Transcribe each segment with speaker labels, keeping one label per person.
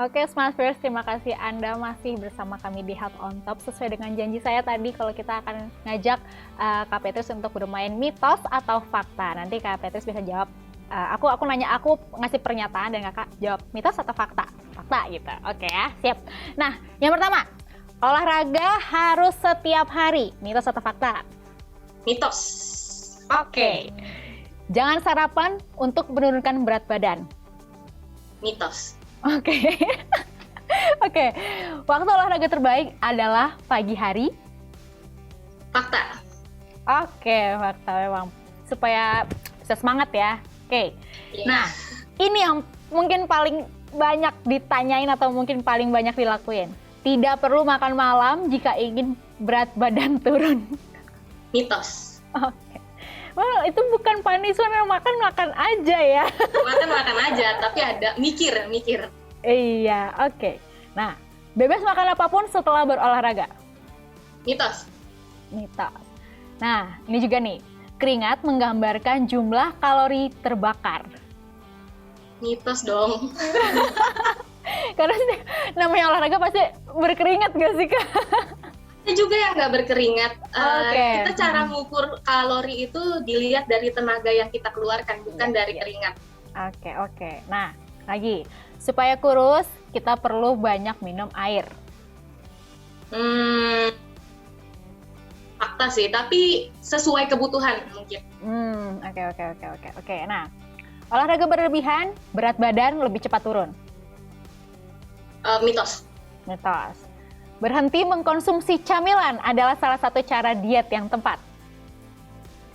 Speaker 1: Oke, Smartverse, terima kasih Anda masih bersama kami di Health on Top. Sesuai dengan janji saya tadi, kalau kita akan ngajak Kak Petrus untuk bermain mitos atau fakta. Nanti Kak Petrus bisa jawab, aku nanya, aku ngasih pernyataan dan Kakak jawab mitos atau fakta. Fakta gitu, oke ya, siap. Nah, yang pertama, olahraga harus setiap hari, mitos atau fakta?
Speaker 2: Mitos.
Speaker 1: Oke. Jangan sarapan untuk menurunkan berat badan.
Speaker 2: Mitos.
Speaker 1: Oke. Oke. Waktu olahraga terbaik adalah pagi hari.
Speaker 2: Fakta.
Speaker 1: Oke, fakta memang. Supaya bisa semangat ya. Oke.
Speaker 2: Yeah.
Speaker 1: Nah, ini yang mungkin paling banyak ditanyain atau mungkin paling banyak dilakuin. Tidak perlu makan malam jika ingin berat badan turun.
Speaker 2: Mitos.
Speaker 1: Oke. Well, itu bukan punishment, makan aja ya.
Speaker 2: Makan aja, tapi ada mikir.
Speaker 1: Iya, oke. Nah, bebas makan apapun setelah berolahraga.
Speaker 2: Mitos.
Speaker 1: Mitos. Nah, ini juga nih, keringat menggambarkan jumlah kalori terbakar.
Speaker 2: Mitos dong.
Speaker 1: Karena namanya olahraga pasti berkeringat gak sih, Kak?
Speaker 2: Ada juga yang nggak berkeringat.
Speaker 1: Oke.
Speaker 2: Kita cara mengukur kalori itu dilihat dari tenaga yang kita keluarkan, bukan dari keringat.
Speaker 1: Oke. Nah, lagi, supaya kurus, kita perlu banyak minum air.
Speaker 2: Fakta sih, tapi sesuai kebutuhan mungkin.
Speaker 1: Oke. Nah, olahraga berlebihan, berat badan lebih cepat turun.
Speaker 2: Mitos.
Speaker 1: Berhenti mengkonsumsi camilan adalah salah satu cara diet yang tepat.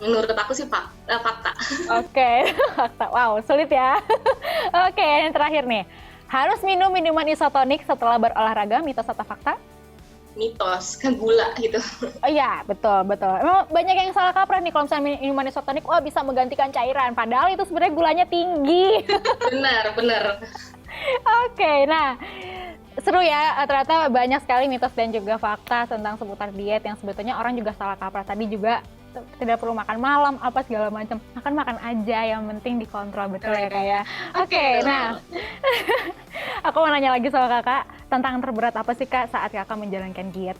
Speaker 2: Menurut aku sih fakta.
Speaker 1: Oke, fakta. Wow, sulit ya. Oke, yang terakhir nih. Harus minum minuman isotonik setelah berolahraga, mitos atau fakta?
Speaker 2: Mitos, kan gula gitu.
Speaker 1: Oh iya, betul. Emang banyak yang salah kaprah nih kalau misalnya minuman isotonik, wah bisa menggantikan cairan. Padahal itu sebenarnya gulanya tinggi.
Speaker 2: Benar.
Speaker 1: Oke, nah seru ya, ternyata banyak sekali mitos dan juga fakta tentang seputar diet yang sebetulnya orang juga salah kaprah. Tadi juga tidak perlu makan malam, apa segala macam. Makan aja, yang penting dikontrol betul ya Kak ya. Oke, nah aku mau nanya lagi sama Kakak, tantangan terberat apa sih Kak saat Kakak menjalankan diet?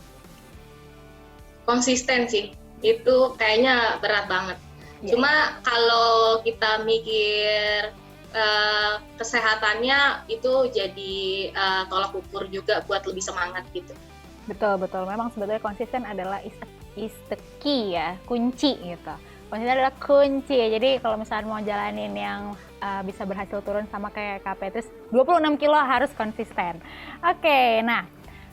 Speaker 2: Konsisten sih, itu kayaknya berat banget. Cuma kalau kita mikir kesehatannya itu jadi tolak ukur juga buat lebih semangat gitu.
Speaker 1: Betul. Memang sebetulnya konsisten adalah is the key ya, kunci gitu. Konsisten adalah kunci. Jadi kalau misalnya mau jalanin yang bisa berhasil turun sama kayak Kak Petrus, 26 kilo harus konsisten. Oke, nah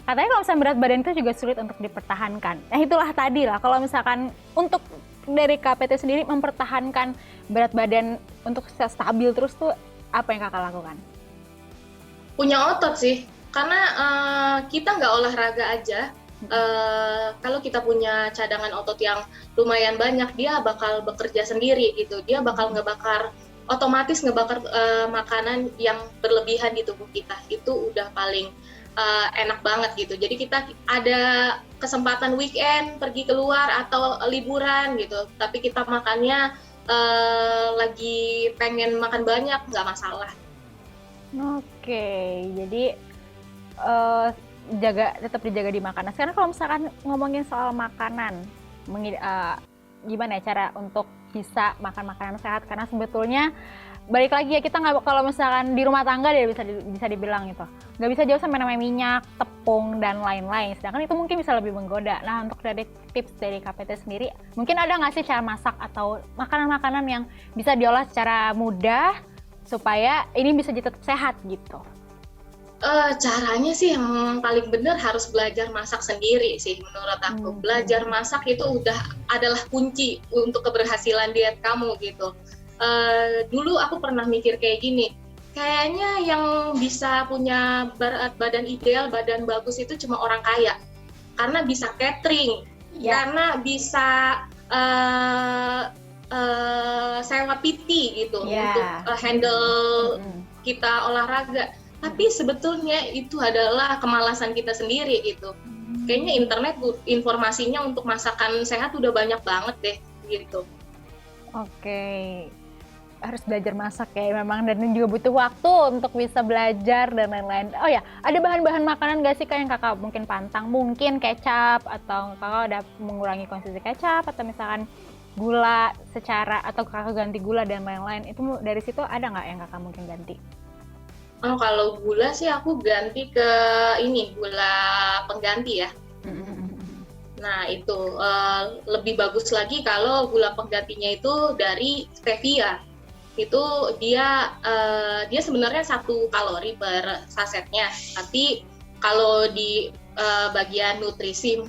Speaker 1: katanya kalau misalnya berat badan itu juga sulit untuk dipertahankan. Nah itulah tadi lah, kalau misalkan untuk dari Kak Petrus sendiri mempertahankan berat badan untuk stabil terus tuh apa yang Kakak lakukan?
Speaker 2: Punya otot sih, karena kita nggak olahraga aja. Kalau kita punya cadangan otot yang lumayan banyak, dia bakal bekerja sendiri gitu. Dia bakal otomatis ngebakar makanan yang berlebihan di tubuh kita. Itu udah paling enak banget gitu. Jadi kita ada kesempatan weekend pergi keluar atau liburan gitu, tapi kita makannya lagi pengen makan banyak, nggak masalah.
Speaker 1: Oke, jadi tetap dijaga di makanan. Sekarang kalau misalkan ngomongin soal makanan, gimana ya cara untuk bisa makan makanan sehat? Karena sebetulnya balik lagi ya, kita nggak, kalau misalkan di rumah tangga dia bisa dibilang itu nggak bisa jauh sampai namanya minyak, tepung dan lain-lain. Sedangkan itu mungkin bisa lebih menggoda. Nah, untuk dari tips dari KPT sendiri, mungkin ada nggak sih cara masak atau makanan-makanan yang bisa diolah secara mudah supaya ini bisa tetap sehat gitu?
Speaker 2: Caranya sih yang paling benar harus belajar masak sendiri sih menurut aku. Belajar masak itu adalah kunci untuk keberhasilan diet kamu gitu. Dulu aku pernah mikir kayak gini, kayaknya yang bisa punya berat badan ideal, badan bagus itu cuma orang kaya, karena bisa catering, karena bisa sewa PT gitu untuk handle kita olahraga. Tapi sebetulnya itu adalah kemalasan kita sendiri gitu. Kayaknya internet informasinya untuk masakan sehat udah banyak banget deh gitu.
Speaker 1: Oke. harus belajar masak ya memang, dan juga butuh waktu untuk bisa belajar dan lain-lain. Oh ya, ada bahan-bahan makanan nggak sih Kak yang Kakak mungkin pantang? Mungkin kecap, atau Kakak udah mengurangi konsumsi kecap, atau misalkan gula secara, atau Kakak ganti gula dan lain-lain. Itu dari situ ada nggak yang Kakak mungkin ganti?
Speaker 2: Oh, kalau gula sih aku ganti ke ini, gula pengganti ya. Nah, itu lebih bagus lagi kalau gula penggantinya itu dari stevia. Itu dia sebenarnya 1 kalori per sasetnya, tapi kalau di bagian nutrisi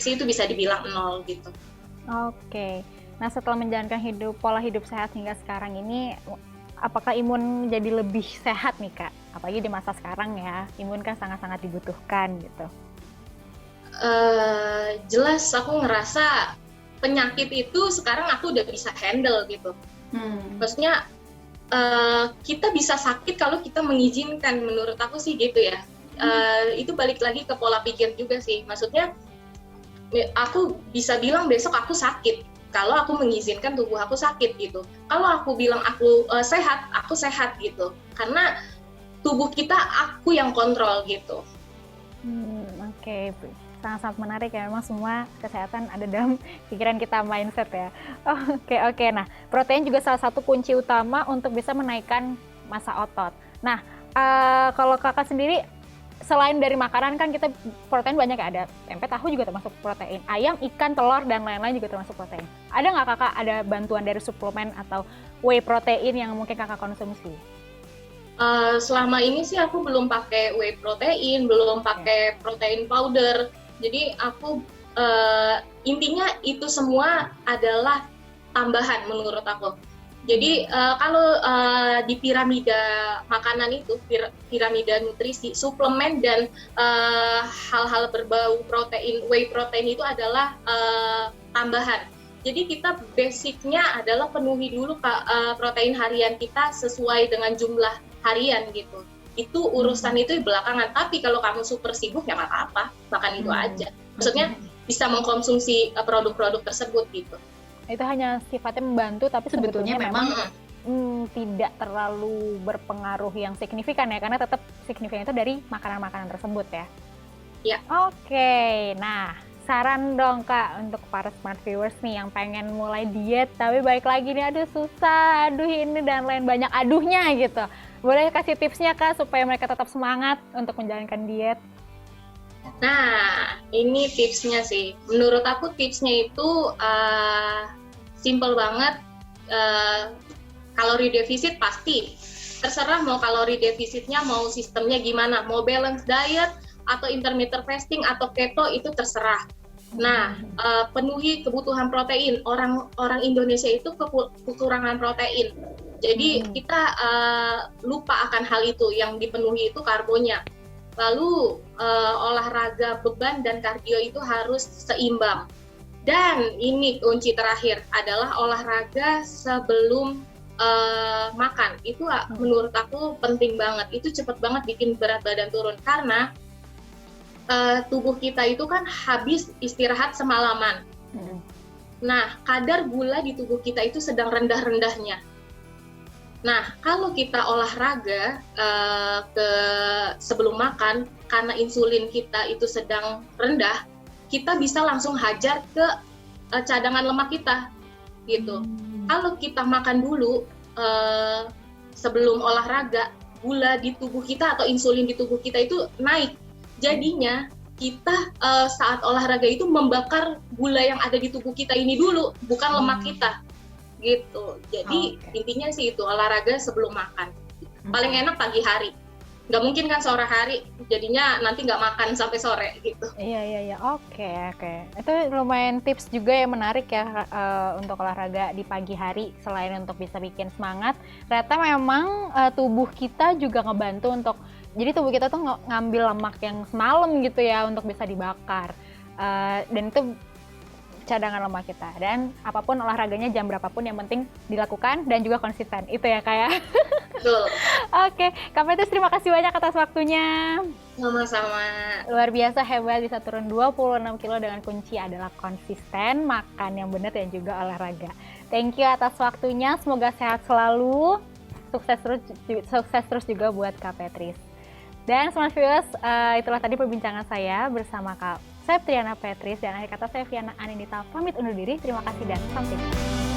Speaker 2: itu bisa dibilang 0 gitu.
Speaker 1: Oke. Nah, setelah menjalankan pola hidup sehat hingga sekarang ini, apakah imun jadi lebih sehat nih Kak? Apalagi di masa sekarang ya, imun kan sangat-sangat dibutuhkan gitu.
Speaker 2: Jelas aku ngerasa penyakit itu sekarang aku udah bisa handle gitu. Maksudnya kita bisa sakit kalau kita mengizinkan, menurut aku sih gitu ya. Itu balik lagi ke pola pikir juga sih. Maksudnya aku bisa bilang besok aku sakit kalau aku mengizinkan tubuh aku sakit gitu. Kalau aku bilang aku sehat gitu. Karena tubuh kita aku yang kontrol gitu.
Speaker 1: Oke. Sangat-sangat menarik ya, memang semua kesehatan ada dalam pikiran kita, mindset ya. Oke. Nah, protein juga salah satu kunci utama untuk bisa menaikkan massa otot. Nah, kalau Kakak sendiri, selain dari makanan kan kita protein banyak ya, ada tempe, tahu juga termasuk protein, ayam, ikan, telur, dan lain-lain juga termasuk protein. Ada nggak Kakak ada bantuan dari suplemen atau whey protein yang mungkin Kakak konsumsi?
Speaker 2: Selama ini sih aku belum pakai whey protein, belum pakai protein powder. Jadi aku intinya itu semua adalah tambahan menurut aku. Jadi kalau di piramida makanan itu, piramida nutrisi, suplemen dan hal-hal berbau protein, whey protein itu adalah tambahan. Jadi kita basicnya adalah penuhi dulu protein harian kita sesuai dengan jumlah harian gitu. Itu urusan itu belakangan. Tapi kalau kamu super sibuk ya nggak apa-apa, makan itu aja. Maksudnya bisa mengkonsumsi produk-produk tersebut gitu.
Speaker 1: Itu hanya sifatnya membantu, tapi sebetulnya memang tidak terlalu berpengaruh yang signifikan ya, karena tetap signifikan itu dari makanan-makanan tersebut ya.
Speaker 2: Ya.
Speaker 1: Oke, nah saran dong Kak untuk para smart viewers nih yang pengen mulai diet tapi balik lagi nih, aduh susah, aduh ini dan lain, banyak aduhnya gitu. Boleh kasih tipsnya Kak supaya mereka tetap semangat untuk menjalankan diet?
Speaker 2: Nah, ini tipsnya sih. Menurut aku tipsnya itu simple banget. Kalori defisit pasti. Terserah mau kalori defisitnya, mau sistemnya gimana. Mau balance diet, atau intermittent fasting, atau keto, itu terserah. Nah, penuhi kebutuhan protein. Orang Indonesia itu kekurangan protein. Jadi kita lupa akan hal itu, yang dipenuhi itu karbonya. Lalu olahraga beban dan kardio itu harus seimbang. Dan ini kunci terakhir adalah olahraga sebelum makan. Itu menurut aku penting banget. Itu cepet banget bikin berat badan turun, karena tubuh kita itu kan habis istirahat semalaman. Nah, kadar gula di tubuh kita itu sedang rendah-rendahnya. Nah, kalau kita olahraga sebelum makan, karena insulin kita itu sedang rendah, kita bisa langsung hajar ke cadangan lemak kita, gitu. Kalau kita makan dulu sebelum olahraga, gula di tubuh kita atau insulin di tubuh kita itu naik. Jadinya kita saat olahraga itu membakar gula yang ada di tubuh kita ini dulu, bukan lemak kita. Gitu. Jadi intinya sih itu, olahraga sebelum makan. Paling enak pagi hari. Nggak mungkin kan sore hari, jadinya nanti nggak makan sampai sore gitu.
Speaker 1: Iya. Oke. Itu lumayan tips juga yang menarik ya untuk olahraga di pagi hari. Selain untuk bisa bikin semangat, ternyata memang tubuh kita juga ngebantu untuk, jadi tubuh kita tuh ngambil lemak yang semalam gitu ya untuk bisa dibakar. Dan itu cadangan lemak kita. Dan apapun olahraganya, jam berapapun, yang penting dilakukan dan juga konsisten. Itu ya Kak ya.
Speaker 2: Betul.
Speaker 1: Oke, Kak Petris terima kasih banyak atas waktunya.
Speaker 2: Sama-sama.
Speaker 1: Luar biasa hebat, bisa turun 26 kilo dengan kunci adalah konsisten, makan yang benar dan juga olahraga. Thank you atas waktunya, semoga sehat selalu, sukses terus juga buat Kak Petris. Dan Smart Viewers, itulah tadi perbincangan saya bersama Kak Septriana Petris, dan akhir kata saya Viana Anindita pamit undur diri. Terima kasih dan sampai jumpa.